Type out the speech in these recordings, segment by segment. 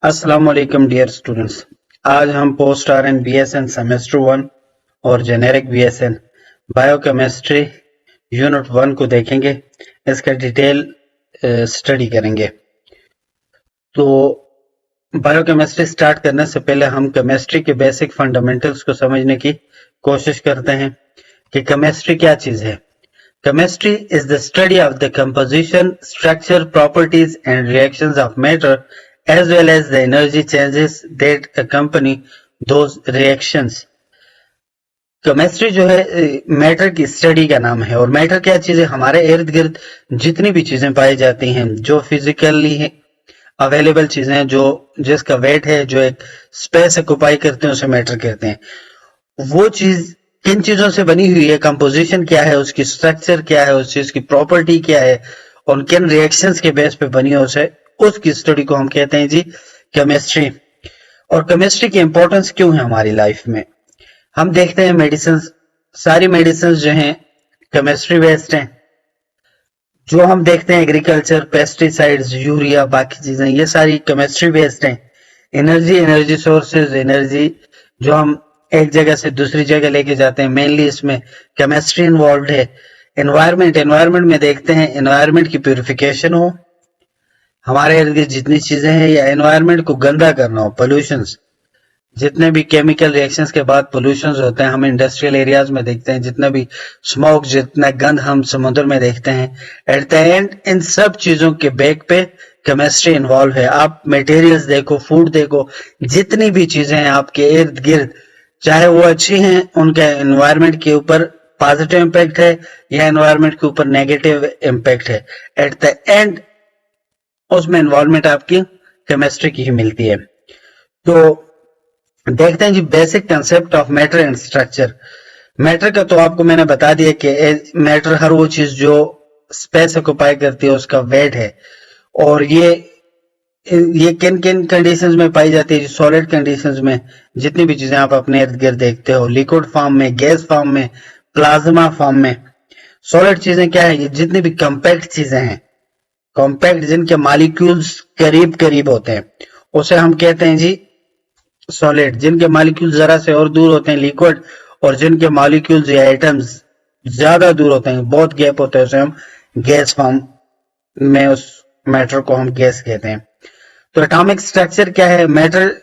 अस्सलाम वालेकुम dear students. आज हम पोस्ट आरएन बीएसएन सेमेस्टर 1 और जेनेरिक बीएसएन बायोकेमिस्ट्री यूनिट 1 को देखेंगे। इसका डिटेल स्टडी करेंगे। तो बायोकेमिस्ट्री स्टार्ट करने से पहले हम केमिस्ट्री के बेसिक फंडामेंटल्स को समझने की कोशिश करते हैं कि केमिस्ट्री क्या चीज है। Chemistry is the study of the composition, structure, properties and reactions of matter as well as the energy changes that accompany those reactions। Chemistry जो है मैटर की स्टडी का नाम है और मैटर क्या चीज है, हमारे इर्द गिर्द जितनी भी चीजें पाई जाती हैं जो फिजिकली अवेलेबल चीजें हैं, जो जिसका वेट है, जो एक स्पेस ऑक्यूपाई करते हैं, उसे मैटर कहते हैं। वो चीज किन चीजों से बनी हुई है, कंपोजिशन क्या है, उसकी स्ट्रक्चर क्या है, उस चीज की प्रॉपर्टी क्या है और किन रिएक्शंस के बेस पे बनी है, उसकी स्टडी को हम कहते हैं जी केमिस्ट्री। और केमिस्ट्री की इंपॉर्टेंस क्यों है हमारी लाइफ में? हम देखते हैं मेडिसिन, सारी मेडिसिन जो हैं केमिस्ट्री बेस्ड हैं। जो हम देखते हैं एग्रीकल्चर, पेस्टिसाइड्स, यूरिया, बाकी चीजें, ये सारी केमिस्ट्री बेस्ड हैं। एनर्जी सोर्सेज, एनर्जी जो हम एक जगह से दूसरी जगह लेके जाते हैं, मेनली इसमें केमिस्ट्री इन्वॉल्व है। एनवायरमेंट में देखते हैं एनवायरमेंट की प्यूरिफिकेशन हो, हमारे इर्द गिर्द जितनी चीजें हैं, या एनवायरमेंट को गंदा करना हो, पोल्यूशंस, जितने भी केमिकल रिएक्शंस के बाद पोल्यूशंस होते हैं, हम इंडस्ट्रियल एरियाज में देखते हैं, जितना भी स्मोक, जितना गंद हम समुद्र में देखते हैं, एट द एंड इन सब चीजों के बैक पे केमिस्ट्री इन्वॉल्व है। आप मटेरियल्स देखो, फूड देखो, जितनी भी चीजें हैं आपके इर्द गिर्द, चाहे वो अच्छी हैं, उनका एनवायरमेंट के ऊपर पॉजिटिव इम्पैक्ट है या एनवायरमेंट के ऊपर नेगेटिव इम्पैक्ट है, एट द एंड उसमें इन्वॉल्वमेंट आपकी केमिस्ट्री की ही मिलती है। तो देखते हैं जी basic concept of matter and structure. Matter का तो आपको मैंने बता दिया कि मैटर हर वो चीज जो स्पेस ऑक्यूपाई करती है, उसका वेट है। और ये किन किन कंडीशंस में पाई जाती है? सॉलिड कंडीशंस में जितनी भी चीजें आप अपने इर्द गिर्द देखते हो, लिक्विड फॉर्म में, गैस फॉर्म में, प्लाज्मा फॉर्म में। सॉलिड चीजें क्या है? जितनी भी कंपैक्ट चीजें हैं, कॉम्पैक्ट, जिनके मॉलिक्यूल्स करीब करीब होते हैं, उसे हम कहते हैं जी सॉलिड। जिनके मॉलिक्यूल जरा से और दूर होते हैं लिक्विड, और जिनके मॉलिक्यूल्स या एटम्स ज्यादा दूर होते हैं, बहुत गैप होते हैं, उसे हम गैस फॉर्म में, उस मैटर को हम गैस कहते हैं। तो एटॉमिक स्ट्रक्चर क्या है? मैटर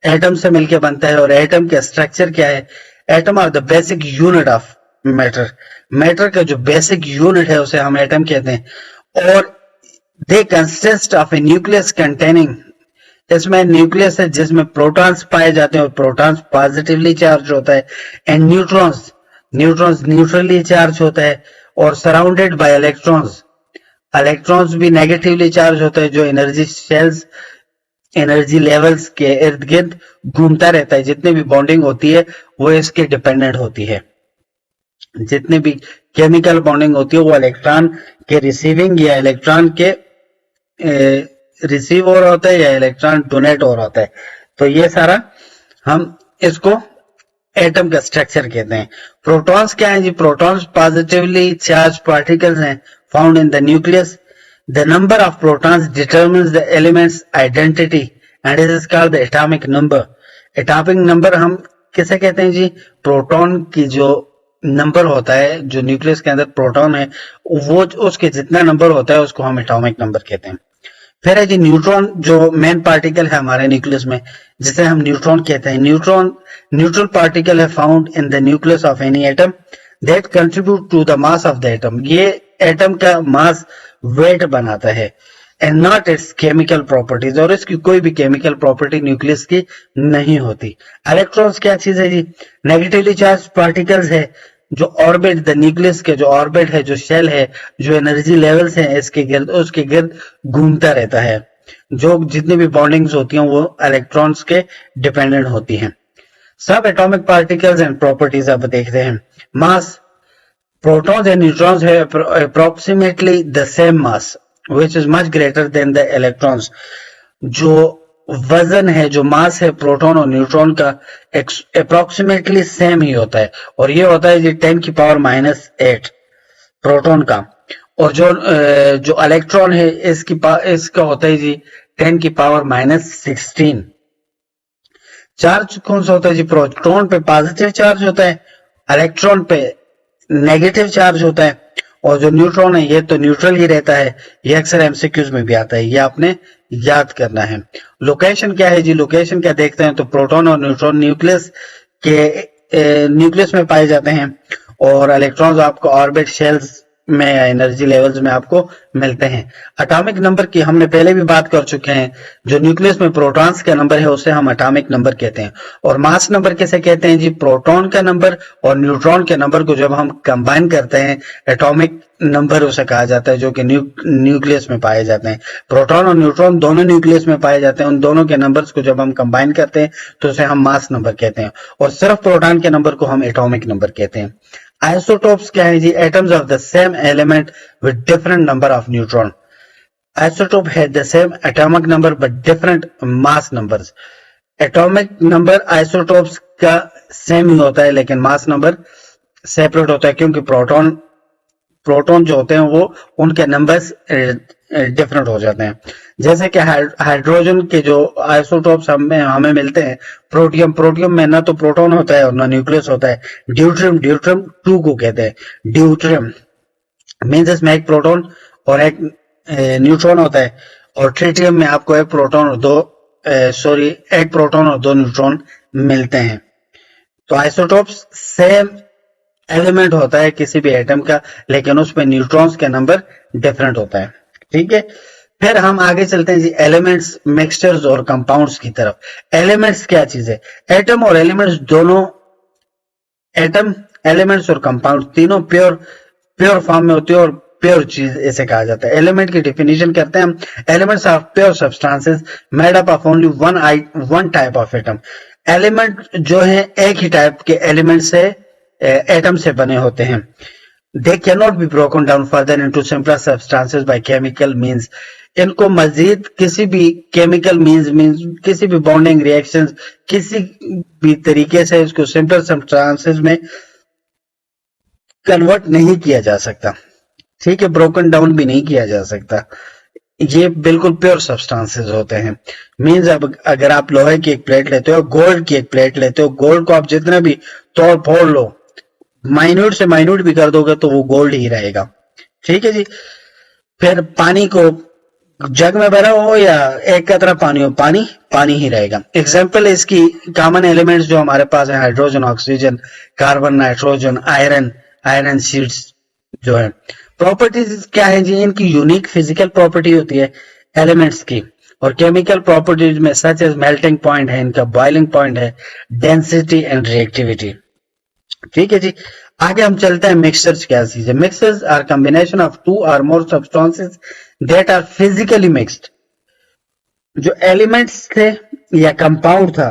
एटम से मिलकर बनता है। और एटम का स्ट्रक्चर क्या है? Atom are the basic unit of matter. Matter का जो बेसिक यूनिट है उसे हम एटम कहते हैं। और they consist of a nucleus containing, इसमें न्यूक्लियस है जिसमें प्रोटॉन्स पाए जाते हैं और प्रोटॉन्स पॉजिटिवली चार्ज होता है, एंड न्यूट्रॉन्स न्यूट्रली चार्ज होता है, और सराउंडेड बाय इलेक्ट्रॉन्स भी नेगेटिवली चार्ज होता है, जो एनर्जी शेल्स, एनर्जी लेवल्स के इर्द गिर्द घूमता रहता है। जितनी भी बॉन्डिंग होती है वो इसके डिपेंडेंट होती है। जितनी भी केमिकल बॉन्डिंग होती है वो इलेक्ट्रॉन के रिसीविंग या इलेक्ट्रॉन के रिसीव हो रहा होता है या इलेक्ट्रॉन डोनेट हो रहा होता है। तो ये सारा हम इसको एटम का स्ट्रक्चर कहते हैं। प्रोटॉन्स क्या है जी? प्रोटॉन्स पॉजिटिवली चार्ज पार्टिकल्स हैं found in the nucleus. The number of protons determines the elements identity and it is called the atomic number. Atomic number हम किसे कहते हैं जी? प्रोटॉन की जो नंबर होता है, जो न्यूक्लियस के अंदर प्रोटॉन है, वो उसके जितना नंबर होता है उसको हम एटॉमिक नंबर कहते हैं। फिर है जी न्यूट्रॉन, जो मेन पार्टिकल है हमारे न्यूक्लियस में, जिसे हम न्यूट्रॉन कहते हैं। न्यूट्रल पार्टिकल है found in the nucleus of any atom that contribute to the mass of the atom. ये एटम का मास वेट बनाता है, and not its chemical properties, और इसकी कोई भी केमिकल प्रॉपर्टी न्यूक्लियस की नहीं होती। इलेक्ट्रॉन्स क्या चीज है जी? नेगेटिवली चार्ज पार्टिकल्स है जो ऑर्बिट द न्यूक्लियस के, जो ऑर्बिट है, जो शेल है, जो एनर्जी लेवल्स हैं इसके गिर्द, उसके गिर्द घूमता रहता है। जो जितनी भी बॉन्डिंग्स होती हैं वो इलेक्ट्रॉन्स के डिपेंडेंट होती हैं। सब एटॉमिक पार्टिकल्स एंड प्रॉपर्टीज अब देखते हैं। मास, प्रोटॉन्स एंड न्यूट्रॉन्स है approximately the same mass which is much greater than the electrons। जो वजन है, जो मास है प्रोटॉन और न्यूट्रॉन का अप्रोक्सीमेटली सेम ही होता है, और ये होता है जी 10⁻⁸ प्रोटॉन का। और जो इलेक्ट्रॉन है इसका होता है जी 10⁻⁻16। चार्ज कौन सा होता है जी? प्रोटॉन पे पॉजिटिव चार्ज होता है, इलेक्ट्रॉन पे नेगेटिव चार्ज होता है, और जो न्यूट्रॉन है ये तो न्यूट्रल ही रहता है। ये अक्सर एमसीक्यूज में भी आता है, ये आपने याद करना है। लोकेशन क्या है जी? लोकेशन क्या देखते हैं तो प्रोटॉन और न्यूट्रॉन न्यूक्लियस में पाए जाते हैं, और इलेक्ट्रॉन्स आपको ऑर्बिट शेल्स में या एनर्जी लेवल्स में आपको मिलते हैं। एटॉमिक नंबर की हमने पहले भी बात कर चुके हैं। जो न्यूक्लियस में प्रोटॉन्स का नंबर है उसे हम एटॉमिक नंबर कहते हैं। और मास नंबर किसे कहते हैं जी? प्रोटॉन का नंबर और न्यूट्रॉन के नंबर को जब हम कंबाइन करते हैं, एटॉमिक नंबर उसे कहा जाता है, जो कि न्यूक्लियस में पाए जाते हैं। प्रोटॉन और न्यूट्रॉन दोनों न्यूक्लियस में पाए जाते हैं। उन दोनों के नंबर्स को जब हम कंबाइन करते हैं तो उसे हम मास नंबर कहते हैं, और सिर्फ प्रोटॉन के नंबर को हम एटॉमिक नंबर कहते हैं। आइसोटोप्स क्या है जी? Atoms of the same element with different number of neutron. Isotope है the same atomic number but different mass numbers. Atomic number isotopes का सेम ही होता है, लेकिन मास नंबर सेपरेट होता है, क्योंकि प्रोटॉन जो होते हैं वो उनके नंबर्स डिफरेंट हो जाते हैं। जैसे कि हाइड्रोजन के जो आइसोटोप्स हमें मिलते हैं, प्रोटियम में ना तो प्रोटॉन होता है और ना न्यूक्लियस होता है। ड्यूट्रियम 2 को कहते हैं। ड्यूट्रियम मीन्स इसमें एक प्रोटॉन और एक न्यूट्रॉन होता है, और ट्रिटियम में आपको एक प्रोटॉन और 2 न्यूट्रॉन मिलते हैं। तो आइसोटोप्स सेम एलिमेंट होता है किसी भी एटम का, लेकिन उसमें न्यूट्रॉन्स का नंबर डिफरेंट होता है। ठीक है, फिर हम आगे चलते हैं जी एलिमेंट्स, मिक्सचर्स और कंपाउंड्स की तरफ। एलिमेंट्स क्या चीज है? एटम और एलिमेंट्स दोनों, एटम, एलिमेंट्स और कंपाउंड तीनों प्योर फॉर्म में होती है, और प्योर चीज इसे कहा जाता है। एलिमेंट की डिफिनेशन करते हैं हम। Elements are pure substances made up of only one type of atom. Element जो है एक ही टाइप के एलिमेंट से, एटम से बने होते हैं। They cannot be broken down further into simpler substances by chemical means. इनको मजीद किसी भी केमिकल मीन्स किसी भी बॉन्डिंग रिएक्शंस, किसी भी तरीके से इसको सिंपल सब्सटेंसेस में कन्वर्ट नहीं किया जा सकता। ठीक है, ब्रोकन डाउन भी नहीं किया जा सकता। ये बिल्कुल प्योर सब्सटेंसेस होते हैं। मीन्स अब अगर आप लोहे की एक प्लेट लेते हो, गोल्ड की एक प्लेट लेते हो, गोल्ड को आप जितना भी तोड़ फोड़ लो, माइन्यूट से माइन्यूट भी कर दोगे तो वो गोल्ड ही रहेगा। ठीक है जी। फिर पानी को जग में भरा हो या एक कतरा पानी हो, पानी ही रहेगा। एग्जाम्पल इसकी कॉमन एलिमेंट्स जो हमारे पास है, hydrogen, oxygen, carbon, nitrogen, iron sheets जो है। प्रॉपर्टीज क्या है जी? इनकी यूनिक फिजिकल प्रॉपर्टी होती है एलिमेंट्स की, और केमिकल प्रॉपर्टीज में सच एज मेल्टिंग पॉइंट है, इनका बॉइलिंग पॉइंट है, डेंसिटी एंड रिएक्टिविटी। ठीक है जी। आगे हम चलते हैं मिक्सचर्स क्या चीज है। मिक्सचर्स आर कॉम्बिनेशन ऑफ 2 और more substances that are physically mixed. जो एलिमेंट्स थे या कंपाउंड था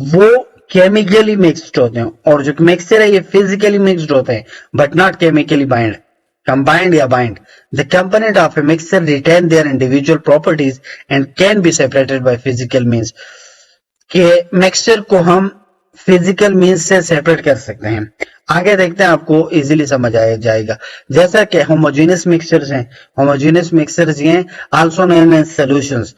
वो केमिकली मिक्स्ड होते हैं, और जो मिक्सचर है ये फिजिकली मिक्स्ड होते हैं बट नॉट केमिकली combined या bind. The component of a mixture retain their individual properties and can be separated by physical means. कि मिक्सचर को हम फिजिकल मीन्स से सेपरेट कर सकते हैं। आगे देखते हैं, आपको इजीली समझ आ जाएगा। जैसा कि होमोजेनियस मिक्सचर्स हैं, होमोजेनियस मिक्सचर्स ये आल्सो नोन एज सॉल्यूशंस।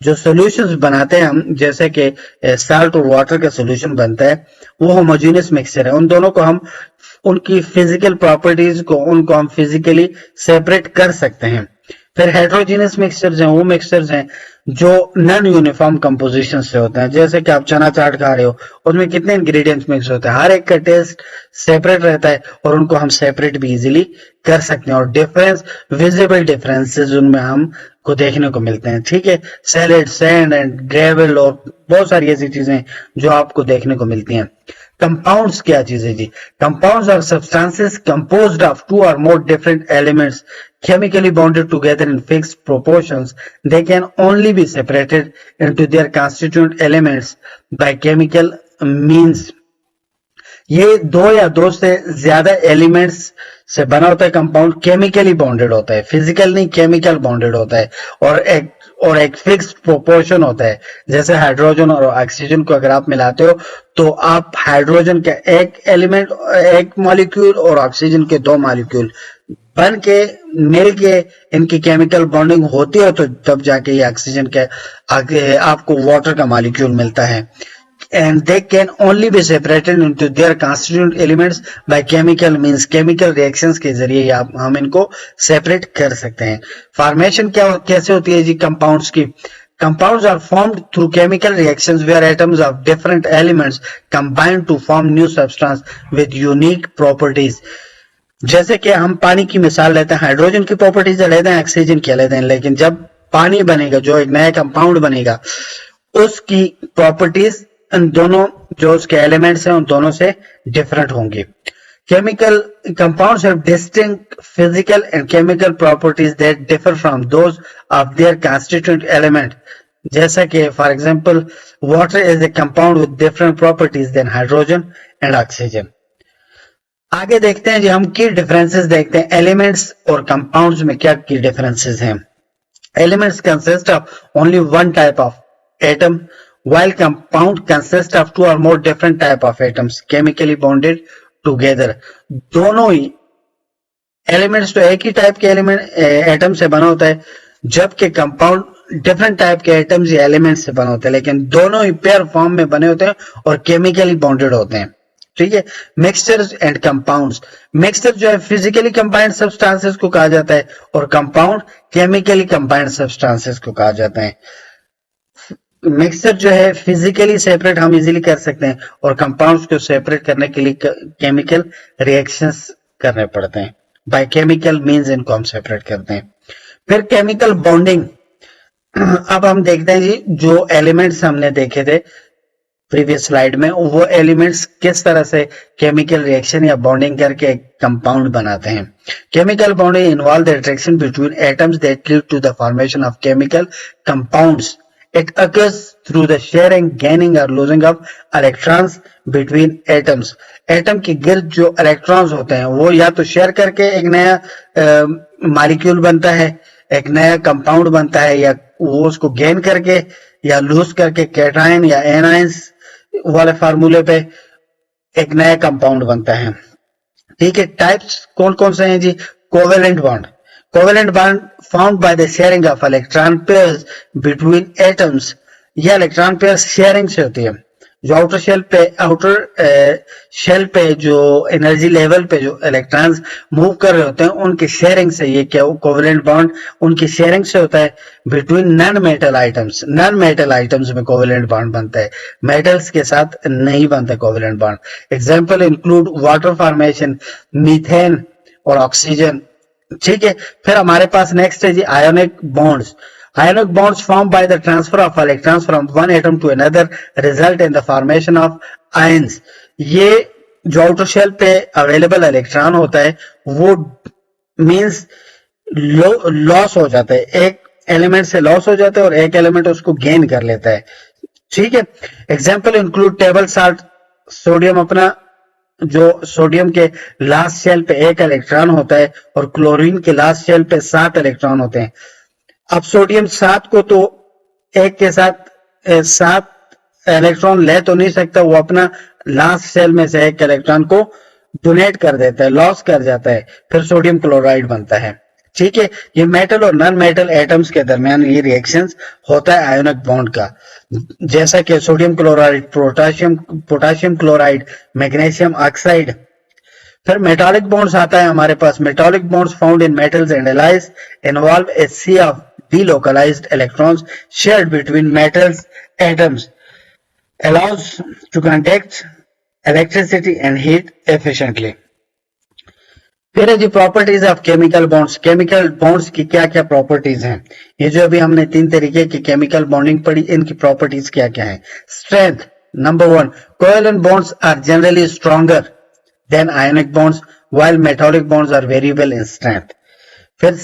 जो सॉल्यूशंस बनाते हैं हम, जैसे कि साल्ट और वाटर का सॉल्यूशन बनता है, वो होमोजेनियस मिक्सचर है। उन दोनों को हम, उनकी फिजिकल प्रॉपर्टीज को, उनको हम फिजिकली सेपरेट कर सकते हैं। फिर हेट्रोजीनियस मिक्सचर्स हैं, वो मिक्सचर्स हैं जो नॉन यूनिफॉर्म कंपोजिशन से होते हैं। जैसे कि आप चना चाट खा रहे हो, उसमें कितने इंग्रेडिएंट्स मिक्स होते हैं, हर एक का टेस्ट सेपरेट रहता है, और उनको हम सेपरेट भी इजीली कर सकते हैं। और विजिबल डिफरेंसेस उनमें हम को देखने को मिलते हैं। ठीक है, सैलेड, सैंड एंड ग्रेवल और बहुत सारी ऐसी चीजें जो आपको देखने को मिलती हैं। कंपाउंड्स क्या चीज है जी? Compounds are substances composed of 2 or more different elements chemically bonded together in fixed proportions. They can only be separated into their constituent elements by chemical means. ये 2 या 2 से ज्यादा एलिमेंट्स से बना होता है कंपाउंड, केमिकली बॉन्डेड होता है, फिजिकल नहीं केमिकल बॉन्डेड होता है, और एक फिक्स्ड प्रोपोर्शन होता है। जैसे हाइड्रोजन और ऑक्सीजन को अगर आप मिलाते हो तो आप हाइड्रोजन का एक एलिमेंट, एक मॉलिक्यूल, और ऑक्सीजन के 2 मॉलिक्यूल बन के मिल के इनकी केमिकल बॉन्डिंग होती है, तो तब जाके ये ऑक्सीजन के आगे आपको वाटर का मॉलिक्यूल मिलता है। And they can only be separated into their constituent elements by chemical means, chemical reactions के जरिए हम इनको सेपरेट कर सकते हैं। फॉर्मेशन कैसे होती है जी कंपाउंड्स की? Compounds are formed through chemical reactions where atoms of different elements combine to form new substance with unique properties. जैसे कि हम पानी की मिसाल लेते हैं, हाइड्रोजन की प्रॉपर्टीज लेते हैं, ऑक्सीजन की लेते हैं, लेकिन जब पानी बनेगा, जो एक नया कंपाउंड बनेगा, उसकी प्रॉपर्टीज इन दोनों जो उसके एलिमेंट्स हैं उन दोनों से डिफरेंट होंगी। Chemical compounds have distinct physical and chemical properties that differ from those of their constituent element. जैसा कि for example water is a compound with different properties than hydrogen and oxygen. आगे देखते हैं जी, हम की डिफरेंसेस देखते हैं एलिमेंट्स और कंपाउंड्स में क्या की डिफरेंसेस हैं। Elements consist of only one type of atom while compound consists of two or more different type of atoms chemically bonded together। दोनों ही एलिमेंट्स तो एक ही टाइप के एटम से बना होता है, जबकि कंपाउंड डिफरेंट टाइप के एटम्स या एलिमेंट्स से बना होता है, लेकिन दोनों ही पेयर फॉर्म में बने होते हैं और केमिकली बॉन्डेड होते हैं। ठीक है। मिक्सचर्स एंड कंपाउंड्स, मिक्सचर जो है फिजिकली कंबाइंड सब्सटेंसेस को कहा जाता है और कंपाउंड केमिकली कंबाइंड सब्सटेंसेस को कहा जाता है। मिक्सचर जो है फिजिकली सेपरेट हम इजीली कर सकते हैं और कंपाउंड्स को सेपरेट करने के लिए केमिकल रिएक्शंस करने पड़ते हैं। बाय केमिकल मींस इनको हम सेपरेट करते हैं। फिर केमिकल बॉन्डिंग, अब हम देखते हैं जी, जो एलिमेंट्स हमने देखे थे प्रीवियस स्लाइड में, वो एलिमेंट्स किस तरह से केमिकल रिएक्शन या बॉन्डिंग करके कंपाउंड बनाते हैं। Chemical bonding involve the attraction between atoms that lead to the formation of chemical compounds. It occurs through the sharing, gaining or losing of electrons between atoms। Atom के गिर्द जो electrons होते हैं वो या तो शेयर करके एक नया मॉलिक्यूल बनता है, एक नया कंपाउंड बनता है, या वो उसको गेन करके या लूज करके कैटायन या एनायंस वाले फार्मूले पे एक नया कंपाउंड बनता है। ठीक है। टाइप्स कौन कौन से हैं जी? Covalent bond, covalent bond formed by the sharing of electron pairs between atoms। यह इलेक्ट्रॉन पेयर शेयरिंग से होती है। जो आउटर शेल पे जो एनर्जी लेवल पे जो इलेक्ट्रॉन्स मूव कर रहे होते हैं उनकी शेयरिंग से, ये क्या कोवेलेंट बॉन्ड उनकी शेयरिंग से होता है between non metal atoms. Non metal atoms में कोवेलेंट बॉन्ड बनता है, मेटल्स के साथ नहीं बनता covalent bond. Example include water formation, methane और ऑक्सीजन। ठीक है। फिर हमारे पास नेक्स्ट है जी ionic bonds. Ionic bonds form by the transfer of electrons from one atom to another result in the formation of ions. ये जो आउटर शेल पे अवेलेबल इलेक्ट्रॉन होता है वो मींस लॉस हो जाता है, एक एलिमेंट से लॉस हो जाता है और एक एलिमेंट उसको गेन कर लेता है। ठीक है। Example include table salt, sodium, अपना जो सोडियम के लास्ट शेल पे एक इलेक्ट्रॉन होता है और क्लोरीन के लास्ट शेल पे 7 इलेक्ट्रॉन होते हैं। अब सोडियम 7 को तो एक के साथ 7 इलेक्ट्रॉन ले तो नहीं सकता, वो अपना लास्ट शेल में से एक इलेक्ट्रॉन को डोनेट कर देता है, लॉस कर जाता है, फिर सोडियम क्लोराइड बनता है। ठीक है। ये मेटल और नॉन मेटल एटम्स के दरमियान ये रिएक्शंस होता है आयोनिक बॉन्ड का, जैसा कि sodium chloride, potassium chloride, magnesium oxide. फिर मेटालिक बॉन्ड्स आता है हमारे पास। Metallic bonds found in metals and alloys involve a sea of delocalized electrons shared between metals atoms, allows to conduct electricity and heat efficiently। फिर जी properties of chemical bonds. Chemical bonds की क्या क्या properties हैं? ये जो अभी हमने 3 तरीके की केमिकल बॉन्डिंग पढ़ी, इनकी प्रॉपर्टीज क्या क्या है? Strength, number 1, covalent bonds are generally stronger than ionic bonds while metallic bonds are variable in strength. फिर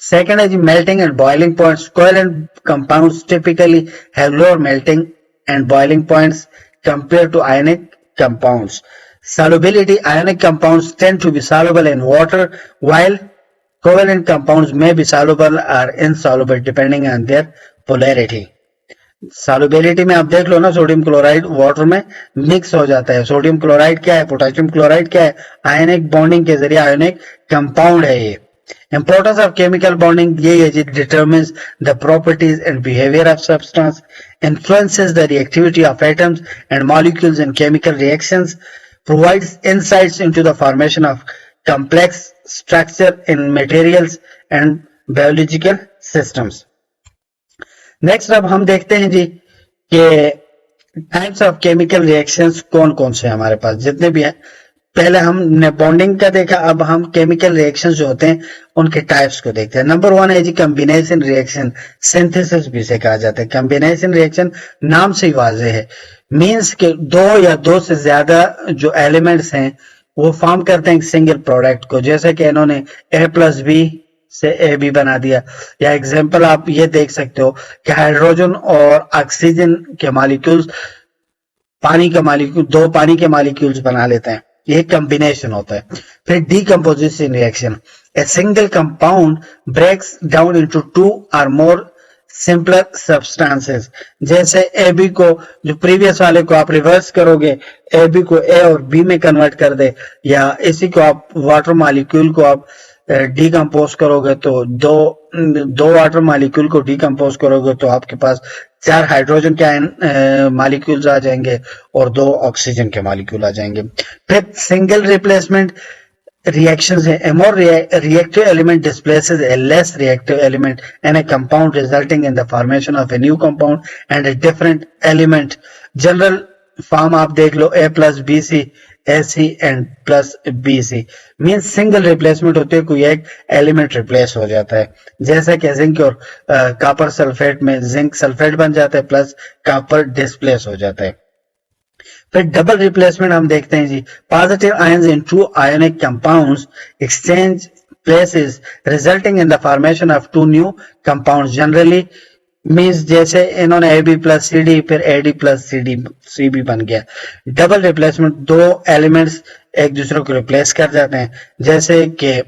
सेकेंड है जी melting and boiling points. Covalent compounds typically have lower melting and boiling points compare to ionic compounds। Solubility, ionic compounds tend to be soluble in water while covalent compounds may be soluble or insoluble depending on their polarity। Solubility में आप देख लो ना, sodium chloride water में mix हो जाता है। Sodium chloride क्या है, पोटेशियम क्लोराइड क्या है, आयनिक बॉन्डिंग के जरिए आयनिक कंपाउंड है ये। Importance of chemical bonding ये है जी, determines the properties and behavior of substance, influences the reactivity of atoms and molecules in chemical reactions, provides insights into the formation of complex structure in materials and biological systems. Next अब हम देखते हैं जी कि types of chemical reactions कौन कौन से हमारे पास जितने भी हैं। पहले हमने बॉन्डिंग का देखा, अब हम केमिकल रिएक्शंस जो होते हैं उनके टाइप्स को देखते हैं। नंबर 1 है जी कॉम्बिनेशन रिएक्शन, सिंथेसिस भी से कहा जाता है। कॉम्बिनेशन रिएक्शन नाम से ही वाज़ेह है, मींस के दो या दो से ज्यादा जो एलिमेंट्स हैं वो फॉर्म करते हैं एक सिंगल प्रोडक्ट को, जैसे कि इन्होंने A+B से ए बी बना दिया। या एग्जाम्पल आप ये देख सकते हो कि हाइड्रोजन और ऑक्सीजन के मॉलिक्यूल्स पानी का मॉलिक्यूल, दो पानी के मॉलिक्यूल्स बना लेते हैं, ये कॉम्बिनेशन होता है। फिर decomposition reaction, a single compound breaks down into two और मोर सिंपलर सब्सटेंसेस। जैसे ए बी को, जो प्रीवियस वाले को आप रिवर्स करोगे, ए बी को ए और बी में कन्वर्ट कर दे, या इसी को आप वाटर मॉलिक्यूल को आप डीकम्पोज करोगे तो दो वाटर मॉलिक्यूल को डीकम्पोज करोगे तो आपके पास 4 हाइड्रोजन के मॉलिक्यूल्स आ जाएंगे और 2 ऑक्सीजन के मॉलिक्यूल आ जाएंगे। फिर सिंगल रिप्लेसमेंट reactions है, a more reactive element displaces a less reactive element in a compound, resulting in the formation of a new compound and a different element. General form आप देख लो A+BC, AC and plus BC, means single replacement होती है, कोई एक element replace हो जाता है। जैसा कि जिंक और कॉपर सल्फेट में जिंक सल्फेट बन जाता है प्लस कॉपर डिस्प्लेस हो जाता है। फिर डबल रिप्लेसमेंट हम देखते हैं जी, positive ions in two ionic compounds exchange places resulting in the formation of 2 new compounds. Generally means जैसे इन्होंने AB+CD फिर AD+CB बन गया। डबल रिप्लेसमेंट, दो एलिमेंट्स एक दूसरे को रिप्लेस कर जाते हैं, जैसे कि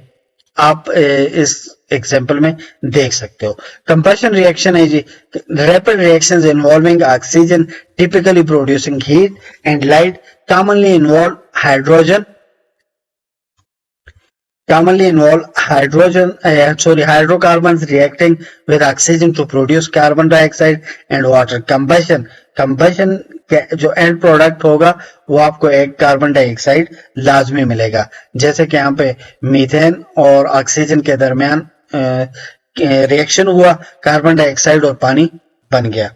आप इस एग्जाम्पल में देख सकते हो। कंबशन रिएक्शन है जी, rapid reactions involving oxygen typically producing heat and light, commonly involve hydrocarbons reacting with oxygen to produce carbon dioxide and water. Combustion जो एंड प्रोडक्ट होगा वो आपको एक कार्बन डाइऑक्साइड लाजमी मिलेगा, जैसे कि यहाँ पे मीथेन और ऑक्सीजन के दरमियान रिएक्शन हुआ, कार्बन डाइऑक्साइड और पानी बन गया।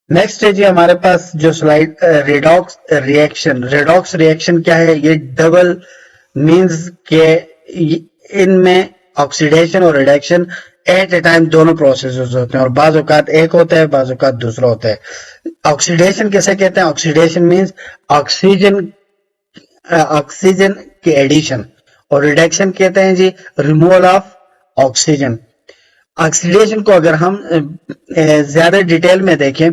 नेक्स्ट है जी हमारे पास जो slide, redox reaction. Redox reaction क्या है, ये डबल मींस के इनमें ऑक्सीडेशन और रिडक्शन एट ए टाइम दोनों प्रोसेसेस होते हैं, और बाज़ औकात एक होता है बाज़ औकात दूसरा होता है। ऑक्सीडेशन किसे कहते हैं, ऑक्सीडेशन मींस ऑक्सीजन के एडिशन, और रिडक्शन कहते हैं जी रिमूवल ऑफ ऑक्सीजन। ऑक्सीडेशन को अगर हम ज्यादा डिटेल में देखें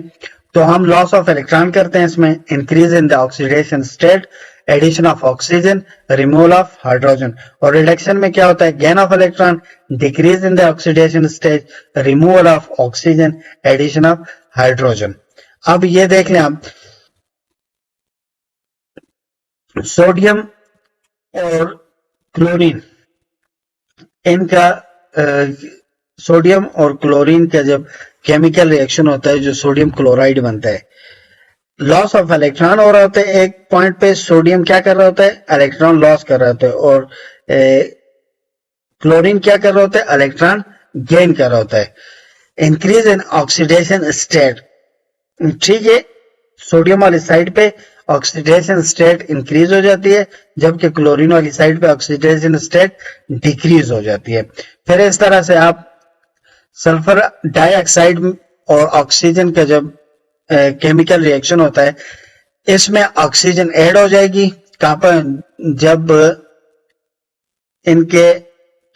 तो हम लॉस ऑफ इलेक्ट्रॉन करते हैं इसमें, increase in the oxidation state, addition of oxygen, removal of hydrogen. और रिडक्शन में क्या होता है, gain of electron, decrease in the oxidation state, removal of oxygen, addition of hydrogen. अब ये देख लें आप, सोडियम और क्लोरीन, इनका सोडियम और क्लोरीन का जब केमिकल रिएक्शन होता है, जो सोडियम क्लोराइड बनता है, लॉस ऑफ इलेक्ट्रॉन हो रहा होता है एक पॉइंट पे, सोडियम क्या कर रहा होता है, इलेक्ट्रॉन लॉस कर रहा होता है, और क्लोरीन क्या कर रहा होता है, इलेक्ट्रॉन गेन कर रहा होता है। इंक्रीज इन ऑक्सीडेशन स्टेट, ठीक है, सोडियम वाली साइड पे ऑक्सीडेशन स्टेट इंक्रीज हो जाती है, जबकि क्लोरीन वाली साइड पे ऑक्सीडेशन स्टेट डिक्रीज हो जाती है। फिर इस तरह से आप सल्फर डाइऑक्साइड और ऑक्सीजन का जब केमिकल रिएक्शन होता है, इसमें ऑक्सीजन ऐड हो जाएगी, जब इनके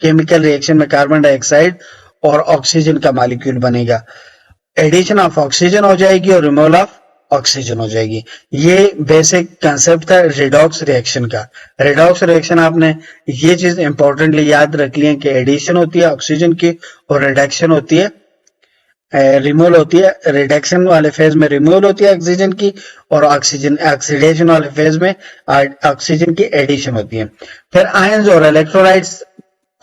केमिकल रिएक्शन में कार्बन डाइऑक्साइड और ऑक्सीजन का मॉलिक्यूल बनेगा, एडिशन ऑफ ऑक्सीजन हो जाएगी और रिमूवल ऑफ ऑक्सीजन हो जाएगी। ये बेसिक कंसेप्ट था रेडॉक्स रिएक्शन का। रेडॉक्स रिएक्शन आपने ये चीज इंपॉर्टेंटली याद रख ली है कि एडिशन होती है ऑक्सीजन की और रिडक्शन होती है रिमूवल होती है, रिडक्शन वाले फेज में रिमूवल होती है ऑक्सीजन की, और ऑक्सीजन ऑक्सीडेशन वाले फेज में ऑक्सीजन की एडिशन होती है। फिर आयंस और इलेक्ट्रोलाइट्स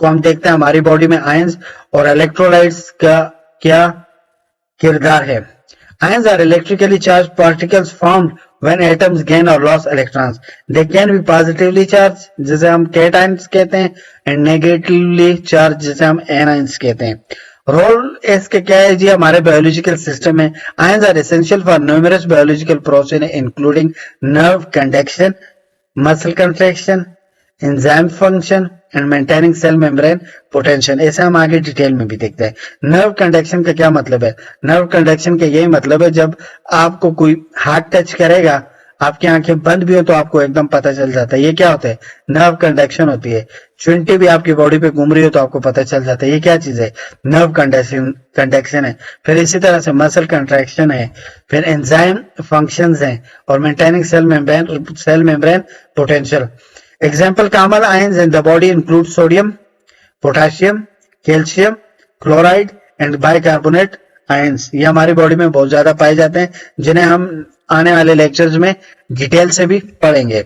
को हम देखते हैं, हमारी बॉडी में आयंस और इलेक्ट्रोलाइट्स का क्या किरदार है। Ions are electrically charged particles formed when atoms gain or lose electrons. They can be positively charged, जिसे हम cations कहते हैं, and negatively charged, जिसे हम anions कहते हैं। रोल इसके क्या है जी, हमारे बायोलॉजिकल सिस्टम में ions are essential for numerous biological process including nerve conduction, muscle contraction, enzyme function and maintaining cell membrane potential. ऐसे हम आगे डिटेल में भी देखते हैं। नर्व कंडक्शन का क्या मतलब है? नर्व कंडक्शन का यही मतलब है, जब आपको कोई हाथ टच करेगा, आपकी आंखें बंद भी हो तो आपको एकदम पता चल जाता है। ये क्या होता है? नर्व कंडक्शन होती है। चुंटी भी आपकी बॉडी पे घूम रही हो तो आपको पता चल जाता है। ये क्या चीज है? नर्व कंडक्शन है। फिर इसी तरह से मसल कंट्रैक्शन है, फिर एंजाइम फंक्शंस हैं, और maintaining cell membrane potential. Example common ions in the body include sodium, potassium, calcium, chloride and bicarbonate ions। ये हमारी बॉडी में बहुत ज्यादा पाए जाते हैं, जिन्हें हम आने वाले लेक्चर्स में डिटेल से भी पढ़ेंगे।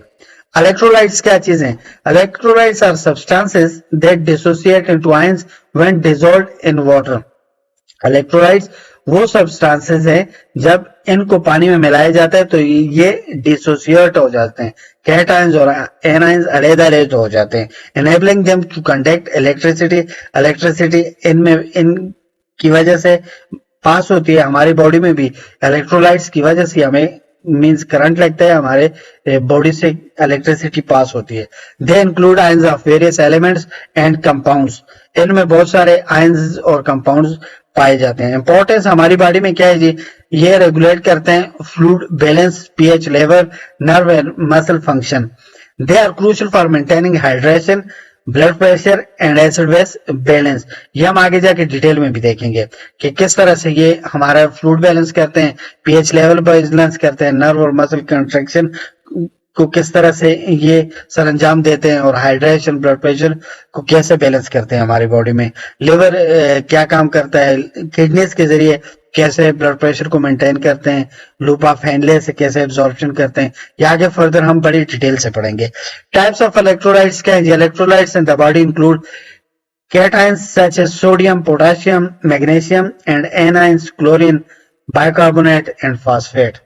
इलेक्ट्रोलाइट्स क्या चीज है? Electrolytes are substances that dissociate into ions when dissolved in water. Electrolytes वो सब्सटेंसेस हैं, जब इनको पानी में मिलाया जाता है तो ये डिसोसिएट हो जाते हैं, कैटायंस और एनायंस अलग-अलग हो जाते हैं, enabling them to conduct electricity इनकी वजह से पास होती है। हमारी बॉडी में भी इलेक्ट्रोलाइट्स की वजह से हमें मींस करंट लगता है, हमारे बॉडी से इलेक्ट्रिसिटी पास होती है। They include ions of various elements and compounds. इनमें बहुत सारे आयंस और कंपाउंड्स पाए जाते हैं। इंपॉर्टेंस हमारी बॉडी में क्या है जी? ये रेगुलेट करते हैं fluid balance, pH level, nerve and muscle function. They are crucial for maintaining hydration, blood pressure and acid base balance. ये हम आगे जाके डिटेल में भी देखेंगे कि किस तरह से ये हमारा फ्लूइड बैलेंस करते हैं, पीएच लेवल बैलेंस करते हैं, नर्व और मसल कंट्रैक्शन को किस तरह से ये सरंजाम देते हैं, और हाइड्रेशन, ब्लड प्रेशर को कैसे बैलेंस करते हैं हमारी बॉडी में। लिवर क्या काम करता है, किडनीज के जरिए कैसे ब्लड प्रेशर को मेंटेन करते हैं, लूप ऑफ हेनले से कैसे एब्जॉर्प्शन करते हैं, ये आगे फर्दर हम बड़ी डिटेल से पढ़ेंगे। टाइप्स ऑफ इलेक्ट्रोलाइट्स क्या है? Electrolytes in the body include cations such as sodium, potassium, magnesium, and anions, chlorine, bicarbonate, and phosphate.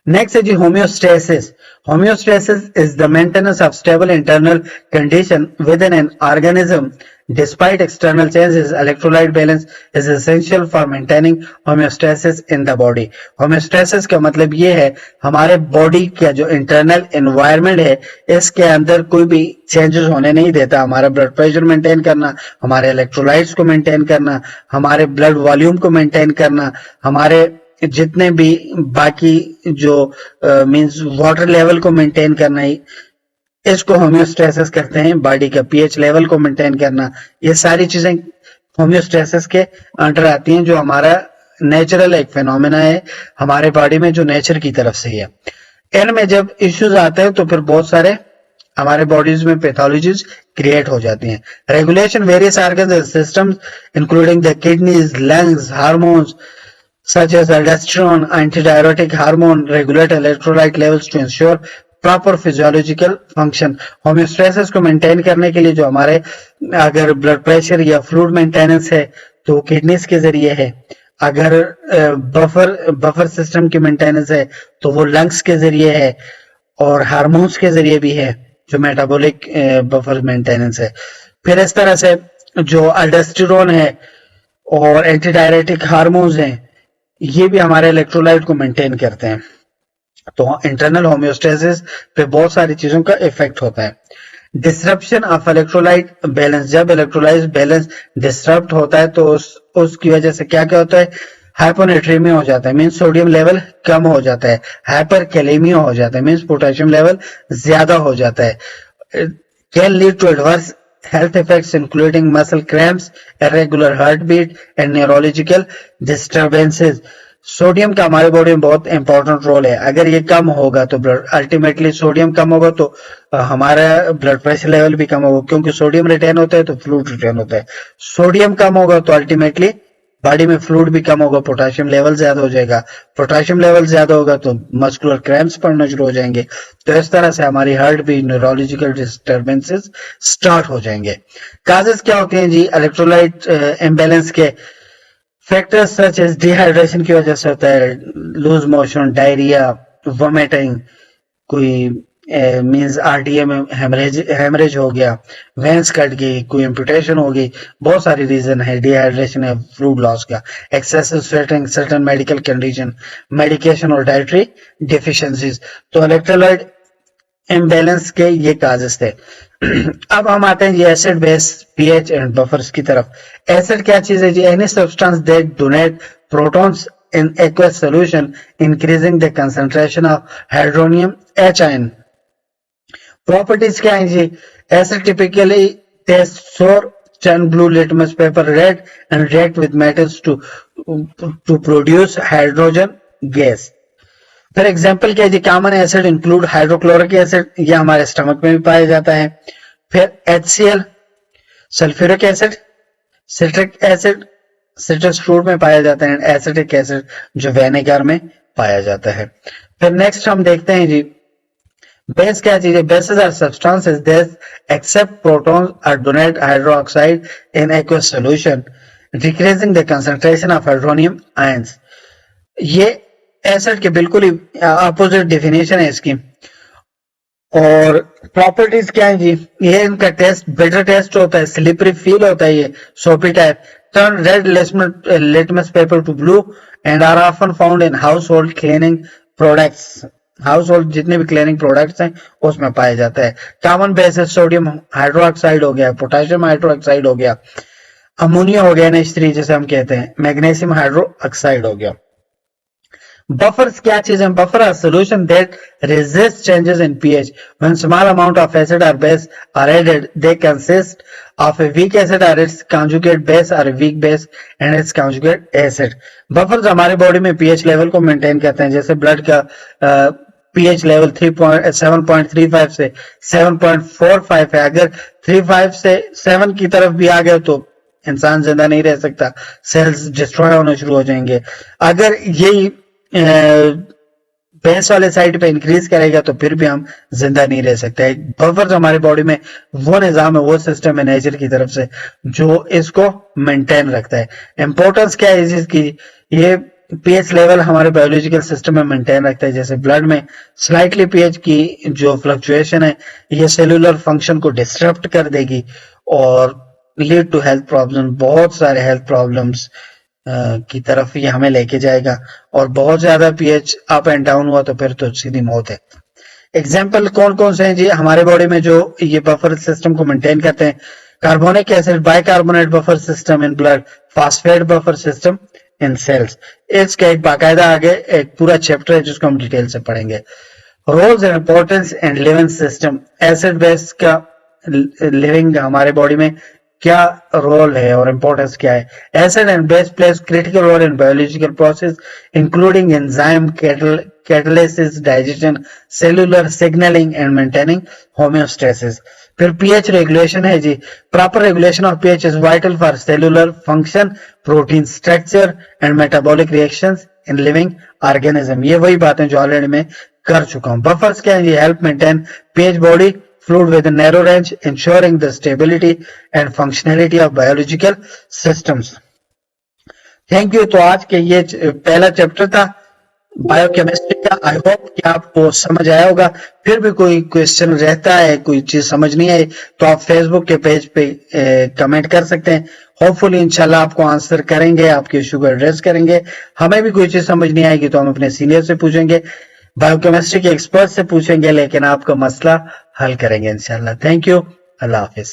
Next is homeostasis. Homeostasis is the maintenance of stable internal condition within an organism despite external changes. Electrolyte balance is essential for maintaining homeostasis in the body. Homeostasis का मतलब ये है, हमारे body का जो internal environment है, इसके अंदर कोई भी चेंजेस होने नहीं देता। हमारा ब्लड प्रेशर मेंटेन करना, हमारे इलेक्ट्रोलाइट्स को मेंटेन करना, हमारे ब्लड वॉल्यूम को मेंटेन करना, हमारे जितने भी बाकी जो मींस वाटर लेवल को मेंटेन करना, इसको होम्योस्टेसिस कहते हैं। बॉडी का पीएच लेवल को मेंटेन करना, ये सारी चीजें होम्योस्टेसिस के अंडर आती हैं, जो हमारा नेचुरल एक फिनोमेना है हमारे बॉडी में, जो नेचर की तरफ से है। इनमें जब इश्यूज आते हैं तो फिर बहुत सारे हमारे बॉडीज में पैथोलॉजीज क्रिएट हो जाती हैं। Regulation various organs and systems including the kidneys, lungs, hormones such as aldosterone, antidiuretic hormone regulate electrolyte levels to ensure proper physiological function। Homeostasis को मेंटेन करने के लिए जो हमारे अगर ब्लड प्रेशर या फ्लूइड मेंटेनेंस है तो किडनीज के जरिए है, अगर बफर सिस्टम की मेंटेनेंस है तो वो लंग्स के जरिए है, और हार्मोन्स के जरिए भी है जो मेटाबॉलिक बफर मेंटेनेंस है। फिर इस तरह से जो अल्डोस्टेरोन है और एंटीडायरेटिक हार्मोन्स हैं, ये भी हमारे इलेक्ट्रोलाइट को मेंटेन करते हैं। तो इंटरनल होम्योस्टेसिस पे बहुत सारी चीजों का इफेक्ट होता है। डिसरप्शन ऑफ इलेक्ट्रोलाइट बैलेंस, जब इलेक्ट्रोलाइट बैलेंस डिसरप्ट होता है तो उसकी वजह से क्या क्या होता है? हाइपोनेट्रीमिया हो जाता है, मीन्स सोडियम लेवल कम हो जाता है। हाइपरकैलेमिया हो जाता है, मीन्स पोटेशियम लेवल ज्यादा हो जाता है। Can lead to adverse health effects including muscle cramps, irregular heartbeat and neurological disturbances। Sodium का हमारे बॉडी में बहुत इंपॉर्टेंट रोल है। अगर ये कम होगा तो अल्टीमेटली सोडियम कम होगा तो हमारा ब्लड प्रेशर लेवल भी कम होगा, क्योंकि सोडियम रिटेन होता है तो फ्लूइड रिटेन होता है। सोडियम कम होगा तो अल्टीमेटली बॉडी में फ्लूइड भी कम होगा, पोटेशियम लेवल ज्यादा हो जाएगा, पोटेशियम लेवल ज्यादा होगा तो मस्कुलर क्रैम्प्स पड़ना शुरू हो जाएंगे। तो इस तरह से हमारी हार्ट भी न्यूरोलॉजिकल डिस्टर्बेंसेस स्टार्ट हो जाएंगे। काजेस क्या होते हैं जी? इलेक्ट्रोलाइट इम्बैलेंस के फैक्टर्स सच एज डिहाइड्रेशन की वजह से होता है, लूज मोशन, डायरिया, वोमिटिंग, कोई मींस आरटीए में हेमरेज हो गया, वेंस कट गई, कोई एम्पुटेशन हो गई, बहुत सारी रीजन है डिहाइड्रेशन है, फ्लूइड लॉस का, excessive sweating, certain medical condition, medication और डाइटरी डिफिशिएंसीज। तो इलेक्ट्रोलाइट इम्बैलेंस के ये काजेस थे। अब हम आते हैं जी acid base, pH and buffers की तरफ। एसिड क्या चीज है जी? Any substance that donate protons in aqueous solution increasing the concentration of hydronium H ion. Properties क्या है जी? Acid typically tastes sour, turn blue litmus paper red and react with metals to produce hydrogen gas. फिर example क्या है जी? Common acid include hydrochloric acid, ये हमारे stomach में भी पाया जाता है। फिर HCl, sulphuric acid, citric acid citrus fruit में पाया जाता है, एसिटिक एसिड जो विनेगर में पाया जाता है। फिर नेक्स्ट हम देखते हैं जी बेस क्या चीज है? Bases are substances that accept protons और donate hydroxide in aqueous solution decreasing the concentration of hydronium ions. ये एसिड के बिल्कुल ही अपोजिट डेफिनेशन है इसकी। और प्रॉपर्टीज क्या है जी? ये इनका टेस्ट बिटर टेस्ट होता है, स्लिपरी फील होता है, ये सोपी type, turn red litmus paper to blue and are often found in household cleaning products. Household जितने भी क्लीनिंग प्रोडक्ट्स हैं उसमें पाया जाता है। कॉमन बेसिस सोडियम हाइड्रोक्साइड हो गया, पोटेशियम हाइड्रोक्साइड हो गया, अमोनिया हो गया NH3 जिसे हम कहते हैं, मैग्नीशियम हाइड्रोक्साइड हो गया। Buffers क्या चीज है? Buffer are solution that resist changes in pH. When small amount of acid or base are added, they consist of a weak acid or its conjugate base or a weak base and its conjugate acid. Buffers हमारे body में pH level को maintain करते हैं। जैसे blood का pH level 7.35 से 7.45 है। अगर 35 से 7 की तरफ भी आ गए तो इंसान जिंदा नहीं रह सकता, सेल्स डिस्ट्रॉय होना शुरू हो जाएंगे। अगर यही बेस वाले साइड पे इंक्रीज करेगा तो फिर भी हम जिंदा नहीं रह सकते। बफर हमारे बॉडी में वो निजाम है, वो सिस्टम है नेचर की तरफ से जो इसको मेंटेन रखता है। इंपॉर्टेंस क्या है इसकी? ये पीएच लेवल हमारे बायोलॉजिकल सिस्टम में मेंटेन रखता है। जैसे ब्लड में स्लाइटली पीएच की जो फ्लक्चुएशन है ये सेलुलर फंक्शन को डिस्टर्ब कर देगी और लीड टू हेल्थ प्रॉब्लम, बहुत सारे हेल्थ प्रॉब्लम्स की तरफ ये हमें लेके जाएगा। और बहुत ज्यादा पीएच अप एंड डाउन हुआ तो फिर तो सीधी मौत है। एग्जाम्पल कौन कौन से हैं जी हमारे बॉडी में जो ये बफर सिस्टम को मेंटेन करते हैं? Carbonic acid, bicarbonate buffer system in blood, phosphate buffer system in cells. इसका एक बाकायदा आगे एक पूरा चैप्टर है जिसको हम डिटेल से पढ़ेंगे। Roles and importance and living system. Acid base का लिविंग हमारे बॉडी में क्या रोल है और इंपॉर्टेंस क्या है? Acid and base place critical role in biological process including enzyme, catalysis, digestion, cellular signalling and maintaining homeostasis. फिर पीएच रेगुलेशन है जी। Proper regulation of pH is vital for cellular function, protein structure and metabolic reactions in living organism. ये वही बातें जो already मैं कर चुका हूं। बफर्स क्या है? ये help maintain pH body fluid with a narrow range, ensuring the stability and functionality of biological systems. Thank you. तो आज के ये पहला चैप्टर था बायोकेमिस्ट्री का। आई होप कि आपको समझ आया होगा। फिर भी कोई क्वेश्चन रहता है, कोई चीज समझ नहीं आई तो आप फेसबुक के पेज पे कमेंट कर सकते हैं। होपफुली इंशाल्लाह आपको आंसर करेंगे, आपके इश्यू को एड्रेस करेंगे। हमें भी कोई चीज समझ नहीं आएगी तो हम अपने सीनियर से पूछेंगे, बायोकेमिस्ट्री के एक्सपर्ट से पूछेंगे, लेकिन आपका मसला हल करेंगे इंशाल्लाह। Thank you. Allah Hafiz.